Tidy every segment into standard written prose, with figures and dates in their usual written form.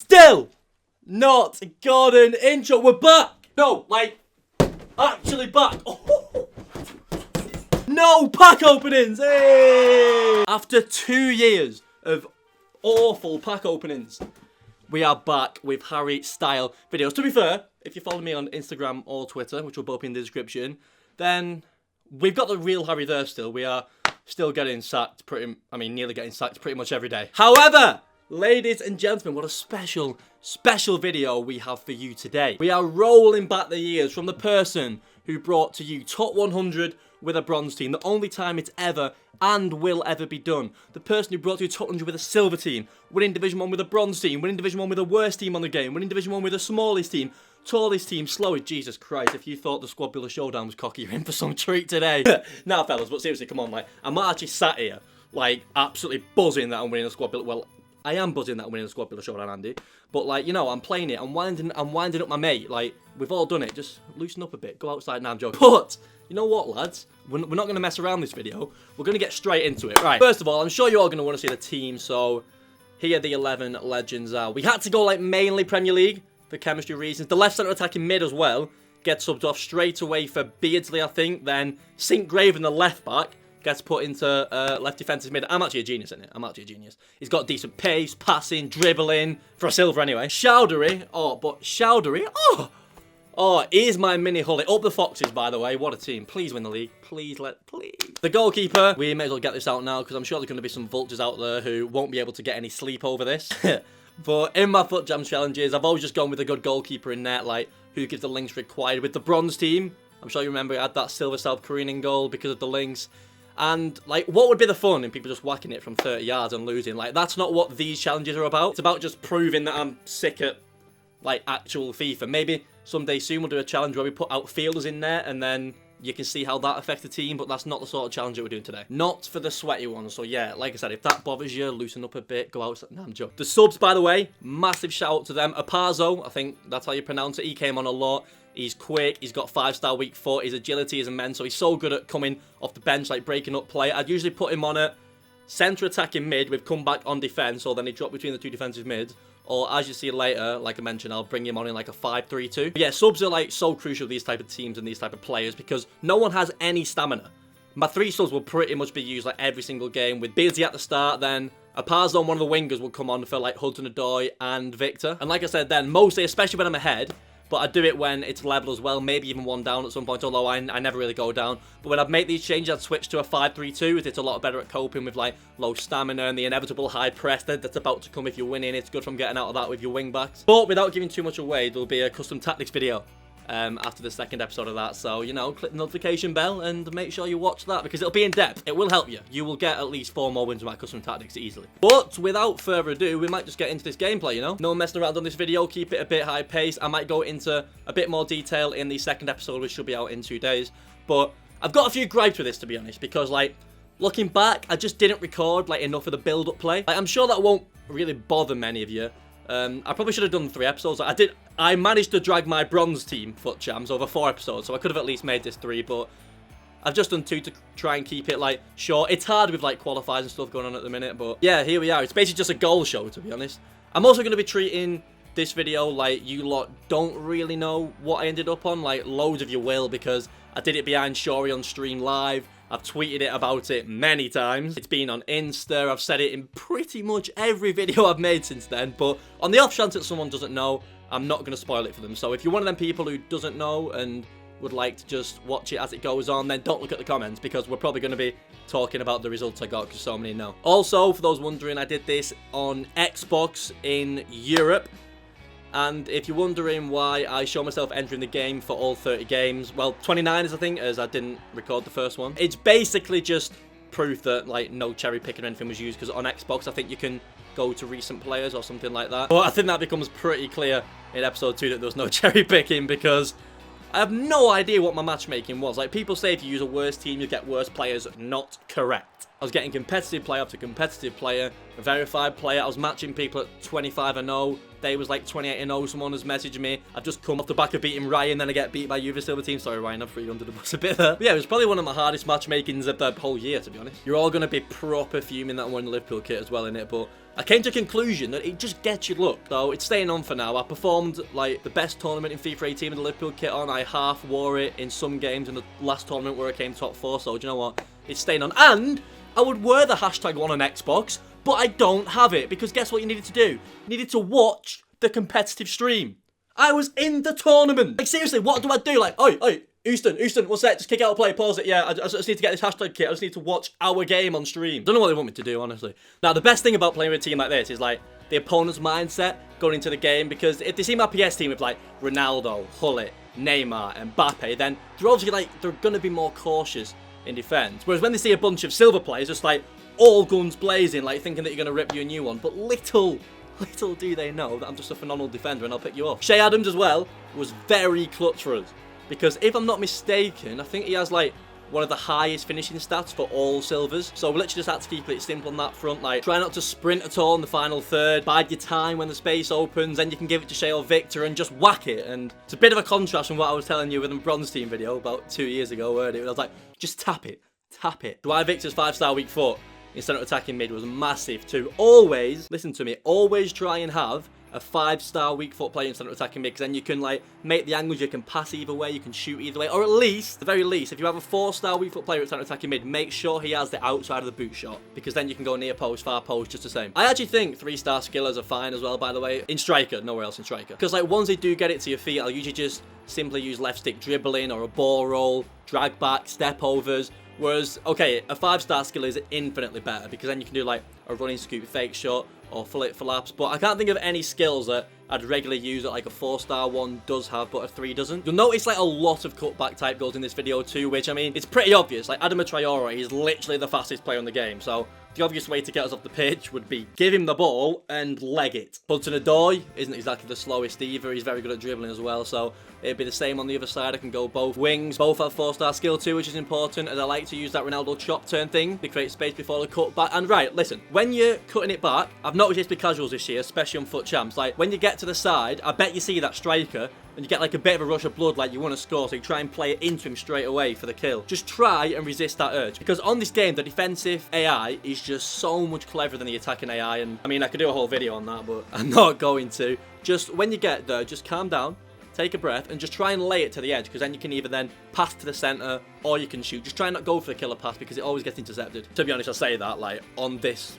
Still not got an intro. We're back. No, like, actually back. Oh. No pack openings. Hey! After 2 years of awful pack openings, we are back with Harry style videos. To be fair, if you follow me on Instagram or Twitter, which will both be in the description, then we've got the real Harry there still. We are still getting sacked nearly getting sacked pretty much every day. However, ladies and gentlemen, what a special video we have for you today. We are rolling back the years from the person who brought to you top 100 with a bronze team, the only time it's ever and will ever be done. The person who brought to you top 100 with a silver team, winning Division 1 with a bronze team, winning Division 1 with the worst team on the game, winning Division 1 with the smallest team, tallest team, slowest. Jesus Christ, if you thought the Squad Builder Showdown was cocky, you're in for some treat today. Now, fellas, but seriously, come on, like, I'm not actually sat here, like, absolutely buzzing that I'm winning a Squad Builder. Well, I am buzzing that I'm winning a Squad Builder Showdown, Andy. But, like, you know, I'm playing it. I'm winding up my mate. Like, we've all done it. Just loosen up a bit. Go outside. Now I'm joking. But, you know what, lads? We're not going to mess around this video. We're going to get straight into it. Right. First of all, I'm sure you're all going to want to see the team. So, here the 11 legends are. We had to go, like, mainly Premier League for chemistry reasons. The left centre attacking mid as well gets subbed off straight away for Beardsley, I think. Then, St. Graven, the left back, gets put into left defensive mid. I'm actually a genius, isn't it? I'm actually a genius. He's got decent pace, passing, dribbling, for a silver anyway. Chowdhury, here's my mini Hully. Up the Foxes, by the way. What a team. Please win the league. Please. The goalkeeper, we may as well get this out now, because I'm sure there's going to be some vultures out there who won't be able to get any sleep over this. But in my FUT Champs challenges, I've always just gone with a good goalkeeper in net, like, who gives the links required. With the bronze team, I'm sure you remember I had that silver South Korean in goal because of the links. And, like, what would be the fun in people just whacking it from 30 yards and losing? Like, that's not what these challenges are about. It's about just proving that I'm sick at, like, actual FIFA. Maybe someday soon we'll do a challenge where we put outfielders in there and then you can see how that affects the team, but that's not the sort of challenge that we're doing today. Not for the sweaty ones. So, yeah, like I said, if that bothers you, loosen up a bit, go outside. Nah, I'm joking. The subs, by the way, massive shout out to them. Apazo, I think that's how you pronounce it. He came on a lot. He's quick, he's got 5-star weak foot, his agility is immense, so he's so good at coming off the bench, like breaking up play. I'd usually put him on a centre attacking mid with comeback on defence, or then he drop between the two defensive mids. Or as you see later, like I mentioned, I'll bring him on in like a 5-3-2. But yeah, subs are like so crucial to these type of teams and these type of players because no one has any stamina. My 3 subs will pretty much be used like every single game with Beardsley at the start, then Apazo, one of the wingers, will come on for like Hudson-Odoi and Victor. And like I said then, mostly, especially when I'm ahead, but I do it when it's level as well, maybe even 1 down at some point, although I never really go down. But when I've made these changes, I'd switch to a 5-3-2, it's a lot better at coping with, like, low stamina and the inevitable high press that's about to come if you're winning. It's good from getting out of that with your wing backs. But without giving too much away, there'll be a custom tactics video after the second episode of that. So, you know, click the notification bell and make sure you watch that because it'll be in depth. It will help you. You will get at least 4 more wins with my custom tactics easily. But without further ado, we might just get into this gameplay, you know? No messing around on this video. Keep it a bit high pace. I might go into a bit more detail in the second episode, which should be out in 2 days. But I've got a few gripes with this, to be honest, because, like, looking back, I just didn't record, like, enough of the build-up play. Like, I'm sure that won't really bother many of you. I probably should have done 3 episodes. I managed to drag my bronze team FUT Champs over 4 episodes, so I could have at least made this 3, but I've just done 2 to try and keep it, like, short. It's hard with, like, qualifiers and stuff going on at the minute, but yeah, here we are. It's basically just a goal show, to be honest. I'm also going to be treating this video like you lot don't really know what I ended up on. Like, loads of you will, because I did it behind Shori on stream live. I've tweeted it about it many times. It's been on Insta. I've said it in pretty much every video I've made since then. But on the off chance that someone doesn't know, I'm not going to spoil it for them. So if you're one of them people who doesn't know and would like to just watch it as it goes on, then don't look at the comments because we're probably going to be talking about the results I got because so many know. Also, for those wondering, I did this on Xbox in Europe. And if you're wondering why I show myself entering the game for all 30 games, well, 29 is I think, as I didn't record the first one. It's basically just proof that, like, no cherry picking or anything was used, because on Xbox I think you can go to recent players or something like that. But I think that becomes pretty clear in episode 2 that there was no cherry picking, because I have no idea what my matchmaking was. Like, people say if you use a worse team, you get worse players. Not correct. I was getting competitive player after competitive player, a verified player. I was matching people at 25-0, day was like 28-0. Someone has messaged me. I've just come off the back of beating Ryan, then I get beat by you for silver team. Sorry, Ryan, I'm 300 the bus a bit there. But yeah, it was probably one of my hardest matchmakings of the whole year, to be honest. You're all going to be proper fuming that I'm wearing the Liverpool kit as well in it, but I came to a conclusion that it just gets you luck. So it's staying on for now. I performed like the best tournament in FIFA 18 with the Liverpool kit on. I half wore it in some games in the last tournament where I came top 4. So do you know what? It's staying on. And I would wear the #1 on Xbox, but I don't have it because guess what you needed to do? You needed to watch the competitive stream. I was in the tournament. Like seriously, what do I do? Like, oi, Houston, what's that? Just kick out a play, pause it. Yeah, I just need to get this # kit. I just need to watch our game on stream. Don't know what they want me to do, honestly. Now, the best thing about playing with a team like this is like the opponent's mindset going into the game, because if they see my PS team with like Ronaldo, Hullet, Neymar, and Mbappe, then they're obviously like, they're going to be more cautious in defense. Whereas when they see a bunch of silver players, just like all guns blazing, like thinking that you're going to rip you a new one, but little do they know that I'm just a phenomenal defender and I'll pick you off. Shea Adams as well was very clutch for us, because if I'm not mistaken, I think he has like one of the highest finishing stats for all silvers. So we literally just had to keep it simple on that front. Like, try not to sprint at all in the final third. Bide your time when the space opens. Then you can give it to Shea or Victor and just whack it. And it's a bit of a contrast from what I was telling you with the bronze team video about 2 years ago, weren't it? I was like, just tap it. Tap it. Dwight Victor's 5-star weak foot instead of attacking mid was massive too. Always, listen to me, always try and have a 5-star weak foot player instead of attacking mid, because then you can like make the angles, you can pass either way, you can shoot either way, or at least, the very least, if you have a 4-star weak foot player instead of attacking mid, make sure he has the outside of the boot shot, because then you can go near post, far post, just the same. I actually think 3-star skillers are fine as well, by the way, in striker, nowhere else in striker, because like once they do get it to your feet, I'll usually just simply use left stick dribbling or a ball roll, drag back, step overs. Whereas, okay, a 5-star skill is infinitely better, because then you can do like a running scoop fake shot or full it for laps. But I can't think of any skills that I'd regularly use that like a 4-star one does have, but a 3 doesn't. You'll notice like a lot of cutback type goals in this video too, which I mean, it's pretty obvious. Like Adama Traore is literally the fastest player in the game, so the obvious way to get us off the pitch would be give him the ball and leg it. Hudson-Odoi isn't exactly the slowest either. He's very good at dribbling as well, so it'd be the same on the other side. I can go both wings. Both have 4-star skill too, which is important, as I like to use that Ronaldo chop turn thing to create space before the cut back. And right, listen, when you're cutting it back, I've noticed this with casuals this year, especially on FUT Champs. Like when you get to the side, I bet you see that striker and you get like a bit of a rush of blood, like you want to score, so you try and play it into him straight away for the kill. Just try and resist that urge, because on this game, the defensive AI is just so much cleverer than the attacking AI. And I mean, I could do a whole video on that, but I'm not going to. Just when you get there, just calm down, take a breath, and just try and lay it to the edge, because then you can either then pass to the centre or you can shoot. Just try not go for the killer pass, because it always gets intercepted. To be honest, I say that like on this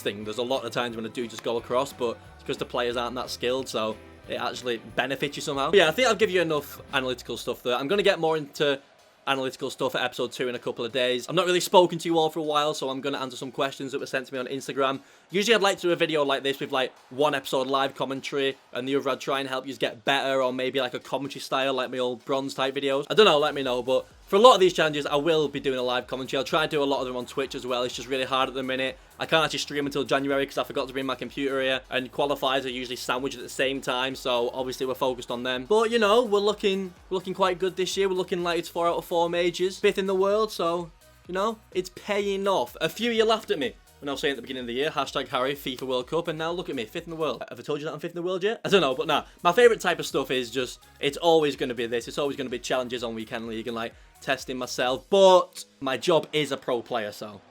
thing, there's a lot of times when I do just go across, but it's because the players aren't that skilled, so it actually benefits you somehow. But yeah, I think I'll give you enough analytical stuff there. I'm going to get more into analytical stuff at episode 2 in a couple of days. I've not really spoken to you all for a while, so I'm going to answer some questions that were sent to me on Instagram. Usually I'd like to do a video like this with like one episode live commentary, and the other I'd try and help you get better, or maybe like a commentary style like my old bronze type videos. I don't know, let me know, but for a lot of these challenges I will be doing a live commentary. I'll try and do a lot of them on Twitch as well. It's just really hard at the minute. I can't actually stream until January because I forgot to bring my computer here, and qualifiers are usually sandwiched at the same time, so obviously we're focused on them. But you know, we're looking quite good this year. We're looking like it's 4 out of 4 majors, 5th in the world, so you know, it's paying off. A few of you laughed at me when I was saying at the beginning of the year, #Harry FIFA World Cup, and now look at me, 5th in the world. Have I told you that I'm 5th in the world yet? I don't know, but nah, my favourite type of stuff is just, it's always going to be this. It's always going to be challenges on Weekend League and like testing myself, but my job is a pro player, so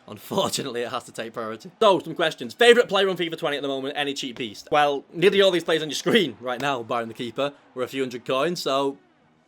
unfortunately, it has to take priority. So, some questions. Favourite player on FIFA 20 at the moment, any cheap beast? Well, nearly all these players on your screen right now, barring the keeper, were a few hundred coins, so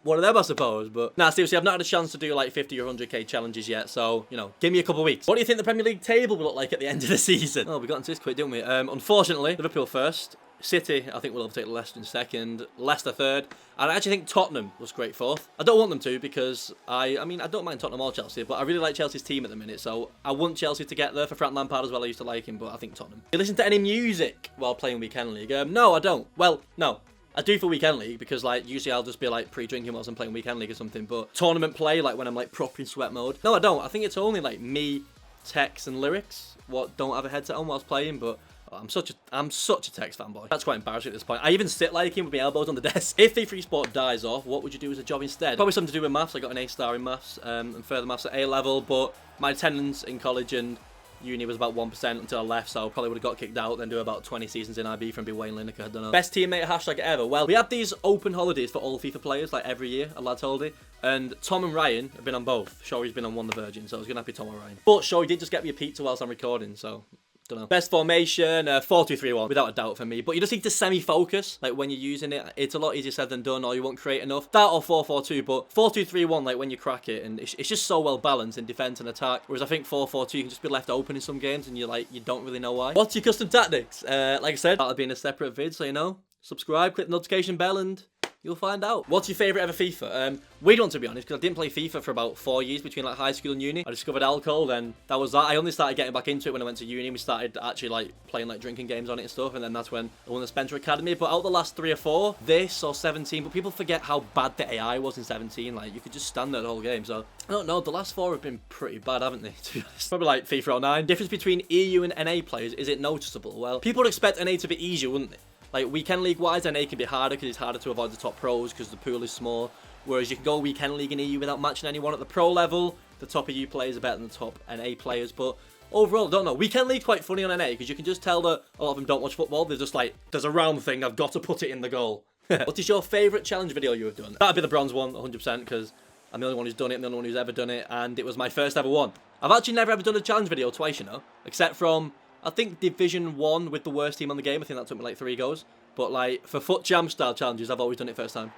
one of them, I suppose. But nah, seriously, I've not had a chance to do like 50 or 100k challenges yet, so, you know, give me a couple of weeks. What do you think the Premier League table will look like at the end of the season? Oh, we got into this quick, didn't we? Unfortunately, Liverpool first. City, I think, will overtake Leicester in second. Leicester third. And I actually think Tottenham was great fourth. I don't want them to, because I mean, I don't mind Tottenham or Chelsea, but I really like Chelsea's team at the minute, so I want Chelsea to get there. For Frank Lampard as well, I used to like him, but I think Tottenham. Do you listen to any music while playing Weekend League? No, I don't. Well, no. I do for Weekend League, because like usually I'll just be like pre-drinking whilst I'm playing Weekend League or something, but tournament play, like when I'm like proper in sweat mode, no, I don't. I think it's only like me, text and lyrics what don't have a headset on whilst playing, but I'm such a text fanboy. That's quite embarrassing at this point. I even sit like him with my elbows on the desk. If the free sport dies off, what would you do as a job instead? Probably something to do with maths. I got an A star in maths and further maths at A level, but my attendance in college and uni was about 1% until I left, so probably would have got kicked out, then do about 20 seasons in IB from Wayne Lineker, I don't know. Best teammate hashtag ever. Well, we have these open holidays for all FIFA players, like every year, a lad's holiday. And Tom and Ryan have been on both. Shory's been on one, the Virgin, so I was going to have to be Tom or Ryan. But Shory did just get me a pizza whilst I'm recording, so... don't know. Best formation, 4-2-3-1, without a doubt for me. But you just need to semi-focus, like, when you're using it. It's a lot easier said than done, or you won't create enough. That or 4-4-2, but 4-2-3-1, like, when you crack it, and it's just so well balanced in defense and attack. Whereas I think 4-4-2 you can just be left open in some games, and you're like, you don't really know why. What's your custom tactics? Like I said, that'll be in a separate vid, so you know. Subscribe, click the notification bell, and... you'll find out. What's your favourite ever FIFA? Weird one, to be honest, because I didn't play FIFA for about 4 years between like high school and uni. I discovered alcohol, then that was that. I only started getting back into it when I went to uni, and we started actually like playing like drinking games on it and stuff, and then that's when I won the Spencer Academy. But out the last 3 or 4, this or 17, but people forget how bad the AI was in 17. Like, you could just stand there the whole game, so I don't know, the last 4 have been pretty bad, haven't they, to be honest. Probably like FIFA 09. Difference between EU and NA players, is it noticeable? Well, people would expect NA to be easier, wouldn't they? Like, weekend league-wise, NA can be harder because it's harder to avoid the top pros because the pool is small. Whereas you can go weekend league in EU without matching anyone at the pro level. The top EU players are better than the top NA players. But overall, I don't know. Weekend league's quite funny on NA because you can just tell that a lot of them don't watch football. They're just like, there's a round thing, I've got to put it in the goal. What is your favourite challenge video you have done? That'd be the bronze one, 100%, because I'm the only one who's done it, I'm the only one who's ever done it, and it was my first ever one. I've actually never ever done a challenge video twice, you know, except from, I think, Division 1 with the worst team on the game. I think that took me like 3 goes. But like, for FUT Champs style challenges, I've always done it first time.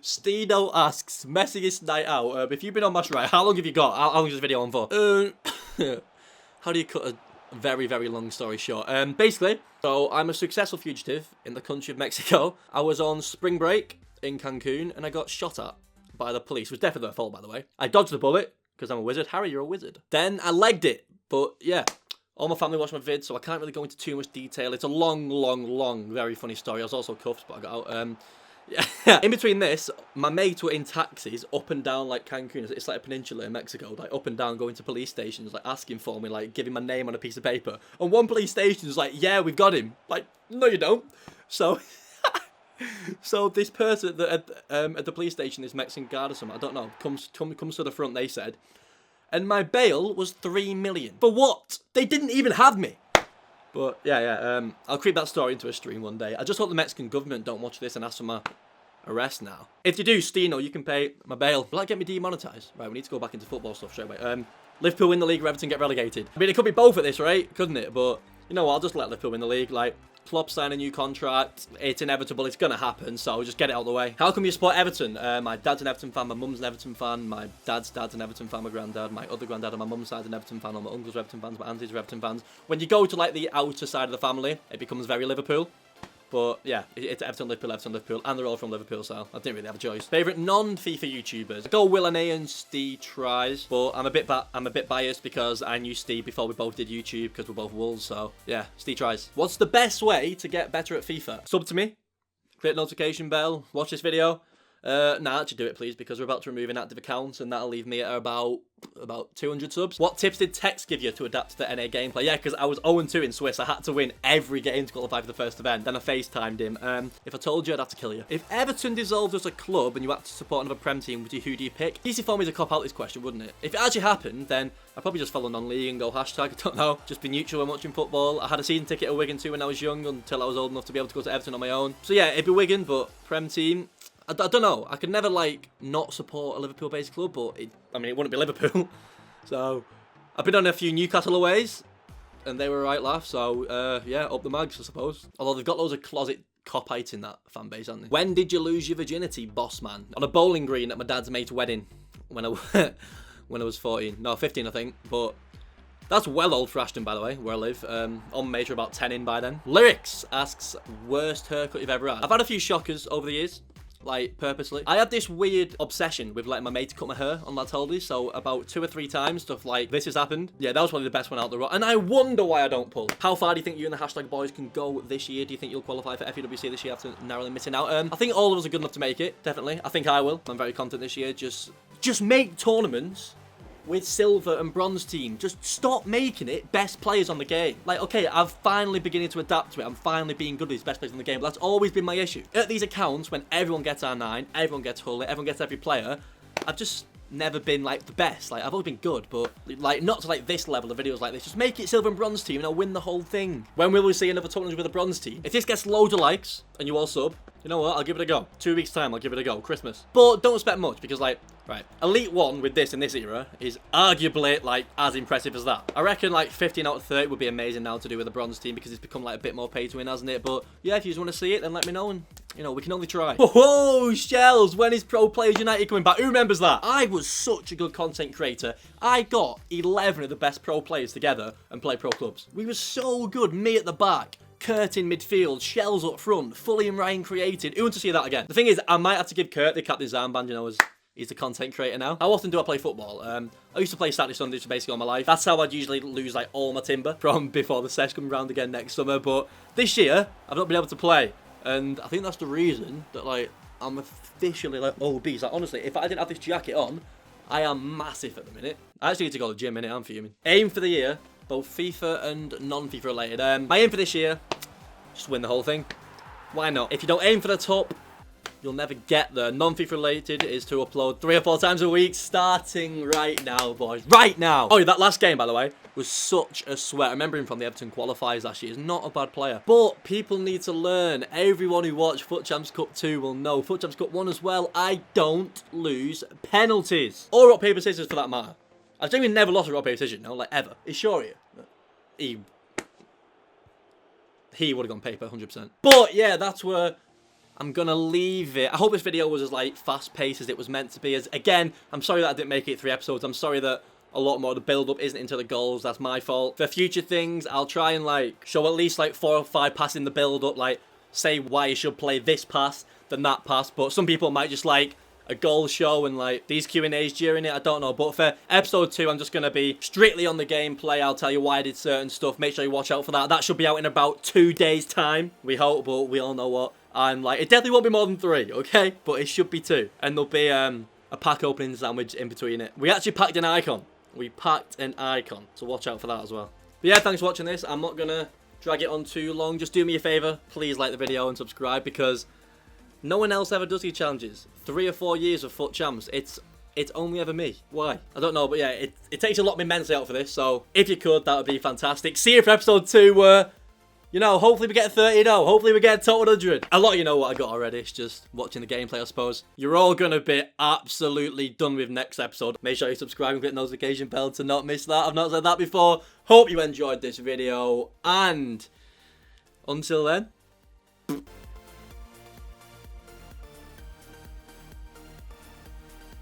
Stino asks, messiest night out. If you've been on Matchplay, how long have you got? How long is this video on for? How do you cut a very, very long story short? Basically, so I'm a successful fugitive in the country of Mexico. I was on spring break in Cancun, and I got shot at by the police. It was definitely their fault, by the way. I dodged the bullet, because I'm a wizard. Harry, you're a wizard. Then I legged it, but yeah. All my family watched my vid, so I can't really go into too much detail. It's a long, very funny story. I was also cuffed, but I got out. Yeah. In between this, my mates were in taxis up and down like Cancun. It's like a peninsula in Mexico, like up and down, going to police stations, like asking for me, like giving my name on a piece of paper. And one police station was like, "Yeah, we've got him." Like, no, you don't. So, so this person that at the police station, this Mexican guard or something, I don't know, comes to the front. They said. And my bail was 3 million. For what? They didn't even have me. But, yeah, I'll creep that story into a stream one day. I just hope the Mexican government don't watch this and ask for my arrest now. If you do, Stino, you can pay my bail. Will that get me demonetised? Right, we need to go back into football stuff straight away. Liverpool win the league or Everton get relegated. I mean, it could be both at this rate, couldn't it? But, you know what, I'll just let Liverpool win the league. Like, Klopp sign a new contract. It's inevitable. It's going to happen. So just get it out of the way. How come you support Everton? My dad's an Everton fan. My mum's an Everton fan. My dad's an Everton fan. My granddad. My other granddad on my mum's side's an Everton fan. All my uncles are Everton fans. My aunties are Everton fans. When you go to like the outer side of the family, it becomes very Liverpool. But yeah, it's Everton, Liverpool, and they're all from Liverpool, so I didn't really have a choice. Favourite non-FIFA YouTubers? I go Will and A and Steve tries, but I'm a bit biased because I knew Steve before we both did YouTube because we're both Wolves, so yeah, Steve tries. What's the best way to get better at FIFA? Sub to me, click the notification bell, watch this video. Nah, actually do it please, because we're about to remove inactive accounts and that'll leave me at about 200 subs. What tips did Tex give you to adapt to the NA gameplay? Yeah, because I was 0-2 in Swiss. I had to win every game to qualify for the first event. Then I FaceTimed him. If I told you, I'd have to kill you. If Everton dissolved as a club and you had to support another Prem team, who do you pick? Easy for me to cop out this question, wouldn't it? If it actually happened, then I'd probably just follow non-league and go hashtag, I don't know, just be neutral when watching football. I had a season ticket at Wigan too when I was young until I was old enough to be able to go to Everton on my own. So yeah, it'd be Wigan, but Prem team, I don't know. I could never, like, not support a Liverpool-based club, but, it wouldn't be Liverpool. So, I've been on a few Newcastle aways, and they were a right laugh, so, yeah, up the mags, I suppose. Although they've got loads of closet cop-heights in that fan base, haven't they? When did you lose your virginity, boss man? On a bowling green at my dad's mate's wedding, when I was 14. No, 15, I think, but... That's well old for Ashton, by the way, where I live. On major about 10 in by then. Lyrics asks, worst haircut you've ever had? I've had a few shockers over the years. Like, purposely. I had this weird obsession with letting my mate cut my hair on lads holidays, so about 2 or 3 times, stuff like this has happened. Yeah, that was probably the best one out the road. And I wonder why I don't pull. How far do you think you and the hashtag boys can go this year? Do you think you'll qualify for FUWC this year after narrowly missing out? I think all of us are good enough to make it, definitely. I think I will. I'm very confident this year. Just make tournaments with silver and bronze team. Just stop making it best players on the game. Like, okay, I've finally beginning to adapt to it. I'm finally being good at these best players on the game, but that's always been my issue. At these accounts, when everyone gets R9, everyone gets Hullet, everyone gets every player, I've just never been like the best. Like I've always been good, but like not to like this level of videos like this. Just make it silver and bronze team and I'll win the whole thing. When will we see another 200 with a bronze team? If this gets loads of likes and you all sub, you know what? I'll give it a go. 2 weeks time, I'll give it a go. Christmas. But don't expect much because like, right, Elite 1 with this in this era is arguably like as impressive as that. I reckon like 15 out of 30 would be amazing now to do with a bronze team because it's become like a bit more pay to win, hasn't it? But yeah, if you just want to see it, then let me know and you know, we can only try. Whoa, Shells, when is Pro Players United coming back? Who remembers that? I was such a good content creator. I got 11 of the best pro players together and play pro clubs. We were so good. Me at the back, Kurt in midfield, Shells up front, Fully and Ryan created. Who wants to see that again? The thing is, I might have to give Kurt the captain's armband, you know, as he's the content creator now. How often do I play football? I used to play Saturday, Sunday for basically all my life. That's how I'd usually lose like all my timber from before the sesh comes round again next summer. But this year, I've not been able to play. And I think that's the reason that, like, I'm officially, like, obese. Like, honestly, if I didn't have this jacket on, I am massive at the minute. I actually need to go to the gym, innit? I'm fuming. Aim for the year, both FIFA and non-FIFA related. My aim for this year, just win the whole thing. Why not? If you don't aim for the top, you'll never get there. Non-FIFA related is to upload 3 or 4 times a week, starting right now, boys. Right now! Oh, that last game, by the way, was such a sweat. I remember him from the Everton qualifiers last year. He's not a bad player. But people need to learn. Everyone who watched FUT Champs Cup 2 will know. FUT Champs Cup 1 as well. I don't lose penalties. Or rock, paper, scissors for that matter. I've genuinely never lost a rock, paper, scissors, no, like ever. He's sure here. He would have gone paper, 100%. But yeah, that's where I'm gonna leave it. I hope this video was as like fast-paced as it was meant to be. As again, I'm sorry that I didn't make it 3 episodes. I'm sorry that a lot more of the build-up isn't into the goals. That's my fault. For future things, I'll try and like show at least like 4 or 5 passes in the build-up. Like say why you should play this pass than that pass. But some people might just like a goal show and like these Q&As during it. I don't know. But for episode 2, I'm just gonna be strictly on the gameplay. I'll tell you why I did certain stuff. Make sure you watch out for that. That should be out in about 2 days' time. We hope, but we all know what. I'm like, it definitely won't be more than 3, okay? But it should be 2. And there'll be a pack opening sandwich in between it. We actually packed an icon. We packed an icon. So watch out for that as well. But yeah, thanks for watching this. I'm not going to drag it on too long. Just do me a favour. Please like the video and subscribe because no one else ever does these challenges. 3 or 4 years of FUT Champs. It's only ever me. Why? I don't know. But yeah, it takes a lot of me mentally out for this. So if you could, that would be fantastic. See you for episode 2 where... you know, hopefully we get 30 now. Hopefully we get top 100. A lot of you know what I got already. It's just watching the gameplay, I suppose. You're all going to be absolutely done with next episode. Make sure you subscribe and click the notification bell to not miss that. I've not said that before. Hope you enjoyed this video. And until then...